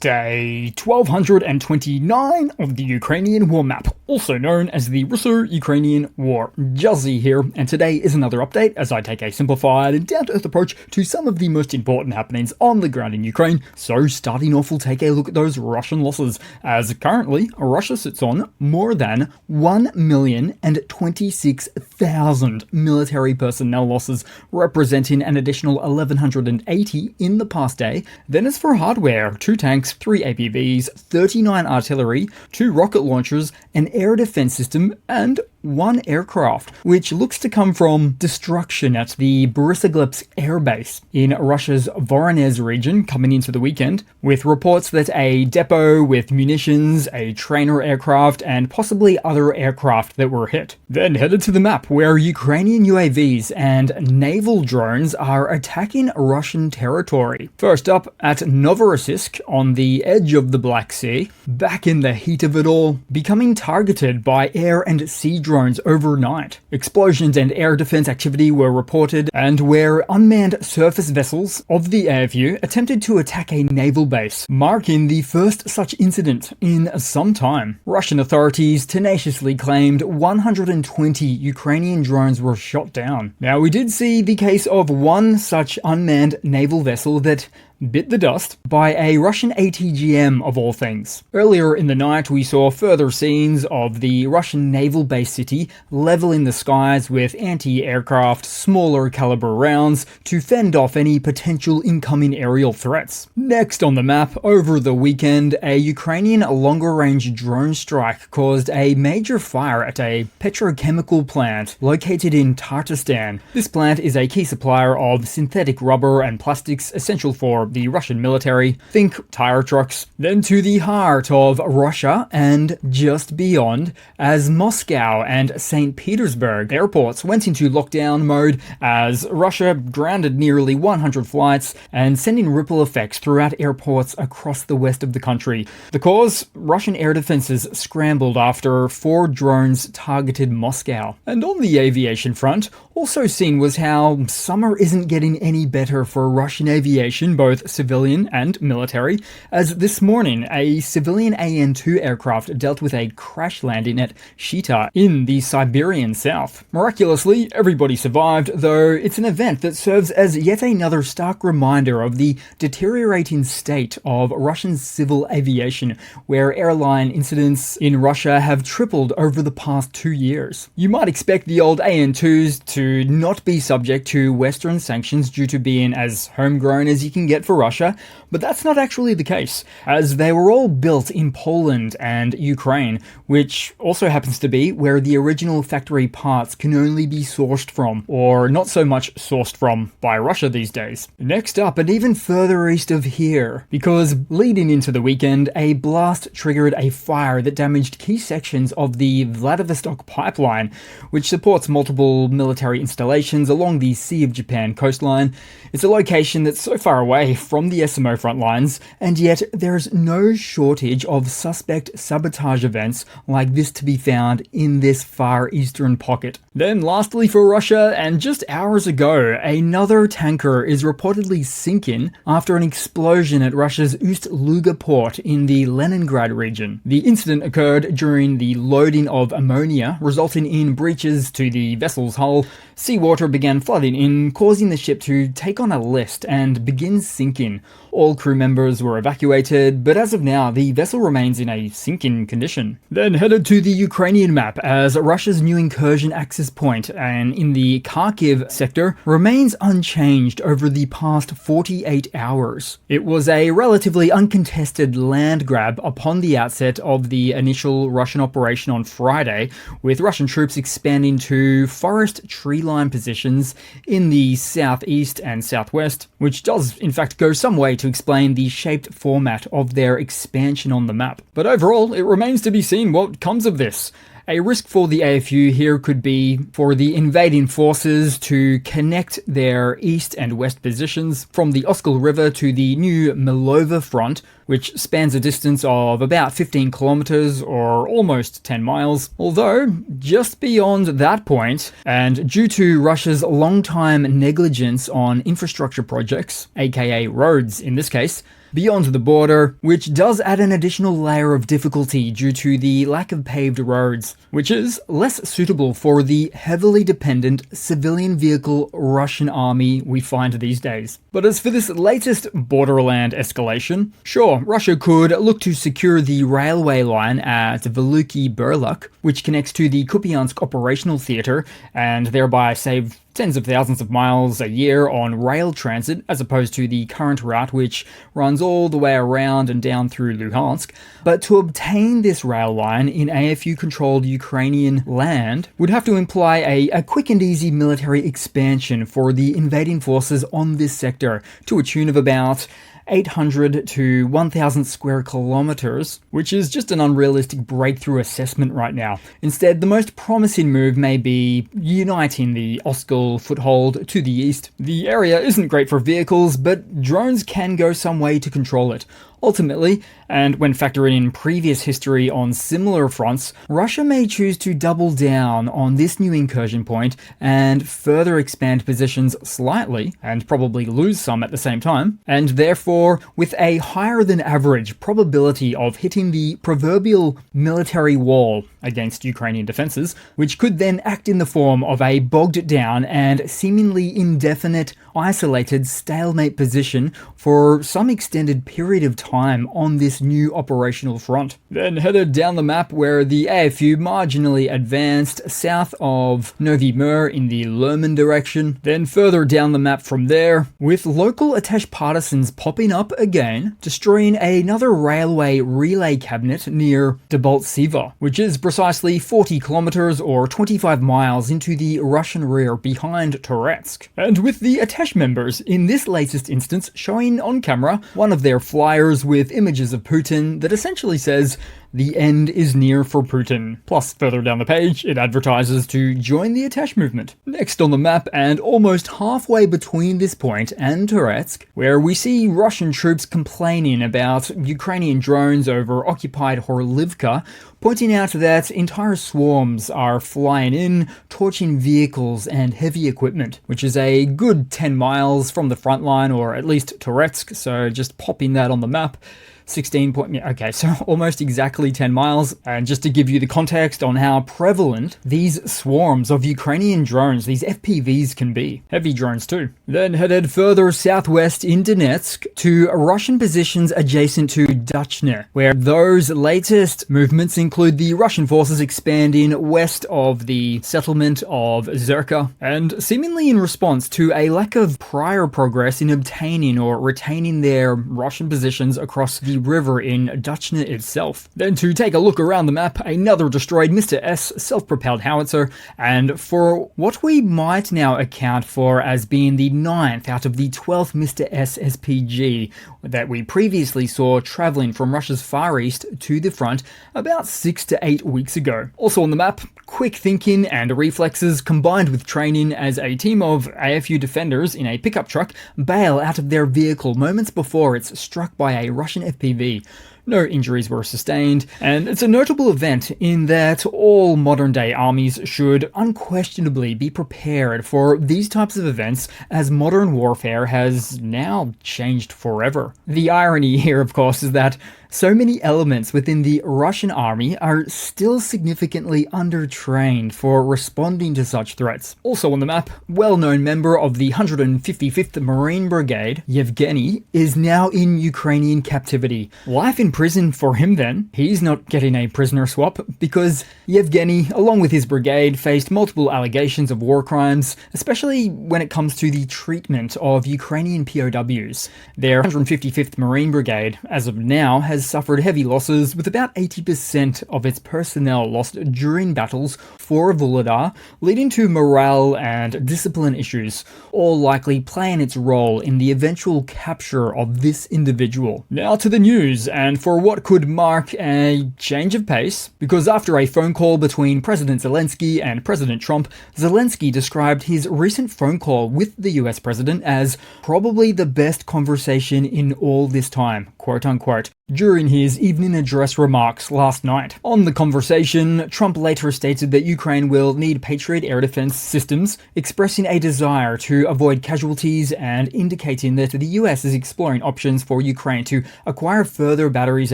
Day 1229 of the Ukrainian War Map, also known as the Russo-Ukrainian War. Juzzie here, and today is another update as I take a simplified and down-to-earth approach to some of the most important happenings on the ground in Ukraine. So starting off, we'll take a look at those Russian losses, as currently Russia sits on more than 1,026,000 military personnel losses, representing an additional 1,180 in the past day. Then as for hardware, 2 tanks, 3 APVs, 39 artillery, 2 rocket launchers, an air defense system, and 1 aircraft, which looks to come from destruction at the Borisoglepsk Airbase in Russia's Voronezh region coming into the weekend, with reports that a depot with munitions, a trainer aircraft, and possibly other aircraft that were hit. Then headed to the map, where Ukrainian UAVs and naval drones are attacking Russian territory. First up at Novorossiysk on the edge of the Black Sea, back in the heat of it all, becoming targeted by air and sea drones overnight. Explosions and air defense activity were reported, and where unmanned surface vessels of the AFU attempted to attack a naval base, marking the first such incident in some time. Russian authorities tenaciously claimed 120 Ukrainian drones were shot down. Now, we did see the case of one such unmanned naval vessel that bit the dust by a Russian ATGM of all things. Earlier in the night, we saw further scenes of the Russian naval base city leveling the skies with anti-aircraft, smaller caliber rounds to fend off any potential incoming aerial threats. Next on the map, over the weekend, a Ukrainian longer-range drone strike caused a major fire at a petrochemical plant located in Partisan. This plant is a key supplier of synthetic rubber and plastics essential for the Russian military. Think tire trucks. Then to the heart of Russia and just beyond, as Moscow and St. Petersburg airports went into lockdown mode as Russia grounded nearly 100 flights and sending ripple effects throughout airports across the west of the country. The cause? Russian air defenses scrambled after 4 drones targeted Moscow. And on the aviation front, also seen was how summer isn't getting any better for Russian aviation, both civilian and military, as this morning a civilian AN-2 aircraft dealt with a crash landing at Shita in the Siberian south. Miraculously, everybody survived, though it's an event that serves as yet another stark reminder of the deteriorating state of Russian civil aviation, where airline incidents in Russia have tripled over the past 2 years. You might expect the old AN-2s to not be subject to Western sanctions due to being as homegrown as you can get for Russia, but that's not actually the case, as they were all built in Poland and Ukraine, which also happens to be where the original factory parts can only be sourced from, or not so much sourced from, by Russia these days. Next up, and even further east of here, because leading into the weekend, a blast triggered a fire that damaged key sections of the Vladivostok pipeline, which supports multiple military installations along the Sea of Japan coastline. It's a location that's so far away from the SMO front lines, and yet there's no shortage of suspect sabotage events like this to be found in this far eastern pocket. Then lastly for Russia, and just hours ago, another tanker is reportedly sinking after an explosion at Russia's Ust-Luga port in the Leningrad region. The incident occurred during the loading of ammonia, resulting in breaches to the vessel's hull. Seawater began flooding in, causing the ship to take on a list and begin sinking. All crew members were evacuated, but as of now, the vessel remains in a sinking condition. Then headed to the Ukrainian map, as Russia's new incursion access point and in the Kharkiv sector remains unchanged over the past 48 hours. It was a relatively uncontested land grab upon the outset of the initial Russian operation on Friday, with Russian troops expanding to forest tree-line positions in the southeast and southwest, which does in fact go some way to explain the shaped format of their expansion on the map. But overall, it remains to be seen what comes of this. A risk for the AFU here could be for the invading forces to connect their east and west positions from the Oskol River to the new Milova front, which spans a distance of about 15 kilometers or almost 10 miles. Although, just beyond that point, and due to Russia's long-time negligence on infrastructure projects, aka roads in this case, beyond the border, which does add an additional layer of difficulty due to the lack of paved roads, which is less suitable for the heavily dependent civilian vehicle Russian army we find these days. But as for this latest borderland escalation, sure, Russia could look to secure the railway line at Veluki Burlak, which connects to the Kupiansk operational theater, and thereby save tens of thousands of miles a year on rail transit, as opposed to the current route which runs all the way around and down through Luhansk. But to obtain this rail line in AFU-controlled Ukrainian land would have to imply a quick and easy military expansion for the invading forces on this sector, to a tune of about 800 to 1,000 square kilometers, which is just an unrealistic breakthrough assessment right now. Instead, the most promising move may be uniting the Oskil foothold to the east. The area isn't great for vehicles, but drones can go some way to control it. Ultimately, and when factoring in previous history on similar fronts, Russia may choose to double down on this new incursion point and further expand positions slightly, and probably lose some at the same time, and therefore with a higher than average probability of hitting the proverbial military wall against Ukrainian defenses, which could then act in the form of a bogged down and seemingly indefinite, isolated stalemate position for some extended period of time on this new operational front. Then headed down the map where the AFU marginally advanced south of Novi Mir in the Lerman direction, then further down the map from there, with local attached partisans popping up again, destroying another railway relay cabinet near Debaltseve, which is precisely 40 kilometers or 25 miles into the Russian rear behind Donetsk. And with the attached members in this latest instance showing on camera one of their flyers with images of Putin that essentially says, "The end is near for Putin." Plus, further down the page, it advertises to join the Atash movement. Next on the map, and almost halfway between this point and Donetsk, where we see Russian troops complaining about Ukrainian drones over occupied Horlivka, pointing out that entire swarms are flying in, torching vehicles and heavy equipment, which is a good 10 miles from the front line, or at least Donetsk, so just popping that on the map. 16 point, okay, so almost exactly 10 miles. And just to give you the context on how prevalent these swarms of Ukrainian drones, these FPVs, can be. Heavy drones too. Then headed further southwest in Donetsk to Russian positions adjacent to Dachne, where those latest movements include the Russian forces expanding west of the settlement of Zerka, and seemingly in response to a lack of prior progress in obtaining or retaining their Russian positions across the river in Dachne itself. Then to take a look around the map, another destroyed Mr. S self-propelled howitzer, and for what we might now account for as being the 9th out of the 12th Mr. S SPG that we previously saw traveling from Russia's Far East to the front about 6 to 8 weeks ago. Also on the map, quick thinking and reflexes combined with training as a team of AFU defenders in a pickup truck bail out of their vehicle moments before it's struck by a Russian FPV. No injuries were sustained, and it's a notable event in that all modern-day armies should unquestionably be prepared for these types of events, as modern warfare has now changed forever. The irony here, of course, is that so many elements within the Russian army are still significantly undertrained for responding to such threats. Also on the map, well-known member of the 155th Marine Brigade, Yevgeny, is now in Ukrainian captivity. Life in prison for him then. He's not getting a prisoner swap, because Yevgeny, along with his brigade, faced multiple allegations of war crimes, especially when it comes to the treatment of Ukrainian POWs. Their 155th Marine Brigade, as of now, has suffered heavy losses, with about 80% of its personnel lost during battles for Volodar, leading to morale and discipline issues, all likely playing its role in the eventual capture of this individual. Now to the news, and for what could mark a change of pace, because after a phone call between President Zelensky and President Trump, Zelensky described his recent phone call with the US president as probably the best conversation in all this time. quote-unquote, during his evening address remarks last night. On the conversation, Trump later stated that Ukraine will need Patriot air defense systems, expressing a desire to avoid casualties and indicating that the US is exploring options for Ukraine to acquire further batteries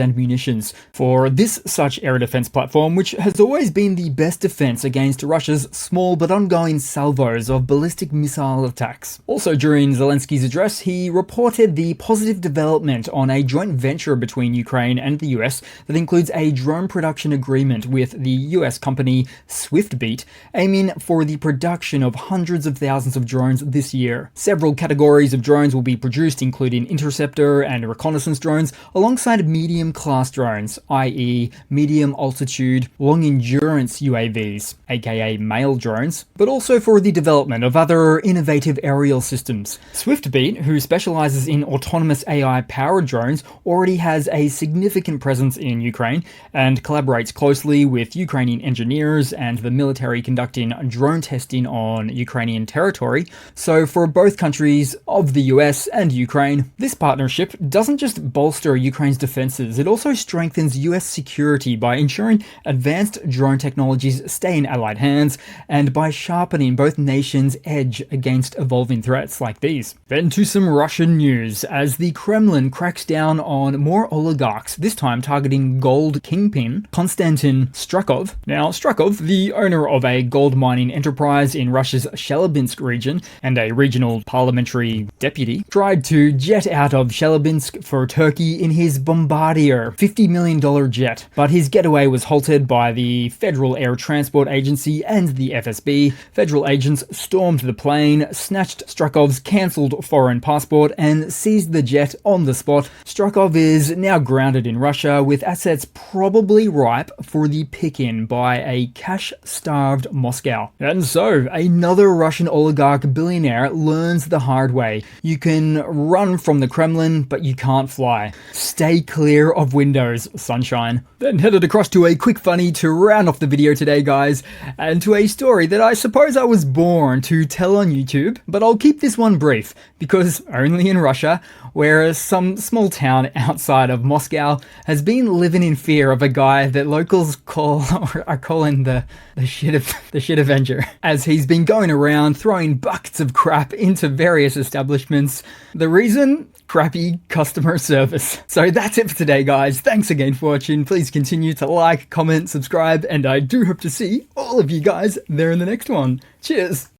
and munitions for this such air defense platform, which has always been the best defense against Russia's small but ongoing salvos of ballistic missile attacks. Also during Zelensky's address, he reported the positive development on a joint venture between Ukraine and the US that includes a drone production agreement with the US company Swiftbeat, aiming for the production of hundreds of thousands of drones this year. Several categories of drones will be produced, including interceptor and reconnaissance drones, alongside medium-class drones, i.e. medium-altitude, long-endurance UAVs, aka mail drones, but also for the development of other innovative aerial systems. Swiftbeat, who specializes in autonomous AI-powered drones, already has a significant presence in Ukraine and collaborates closely with Ukrainian engineers and the military conducting drone testing on Ukrainian territory. So for both countries of the US and Ukraine, this partnership doesn't just bolster Ukraine's defenses, it also strengthens US security by ensuring advanced drone technologies stay in allied hands and by sharpening both nations' edge against evolving threats like these. Then to some Russian news, as the Kremlin cracks down on more oligarchs, this time targeting gold kingpin Konstantin Strakov. Now, Strakov, the owner of a gold mining enterprise in Russia's Chelyabinsk region and a regional parliamentary deputy, tried to jet out of Chelyabinsk for Turkey in his Bombardier $50 million jet, but his getaway was halted by the Federal Air Transport Agency and the FSB. Federal agents stormed the plane, snatched Strakov's cancelled foreign passport, and seized the jet on the spot. Strakov is now grounded in Russia, with assets probably ripe for the pick-in by a cash-starved Moscow. And so, another Russian oligarch billionaire learns the hard way. You can run from the Kremlin, but you can't fly. Stay clear of windows, sunshine. Then headed across to a quick funny to round off the video today, guys, and to a story that I suppose I was born to tell on YouTube, but I'll keep this one brief, because only in Russia, where some small town outside of Moscow has been living in fear of a guy that locals are calling the shit Avenger, as he's been going around throwing buckets of crap into various establishments. The reason? Crappy customer service. So that's it for today, guys. Thanks again for watching. Please continue to like, comment, subscribe, and I do hope to see all of you guys there in the next one. Cheers!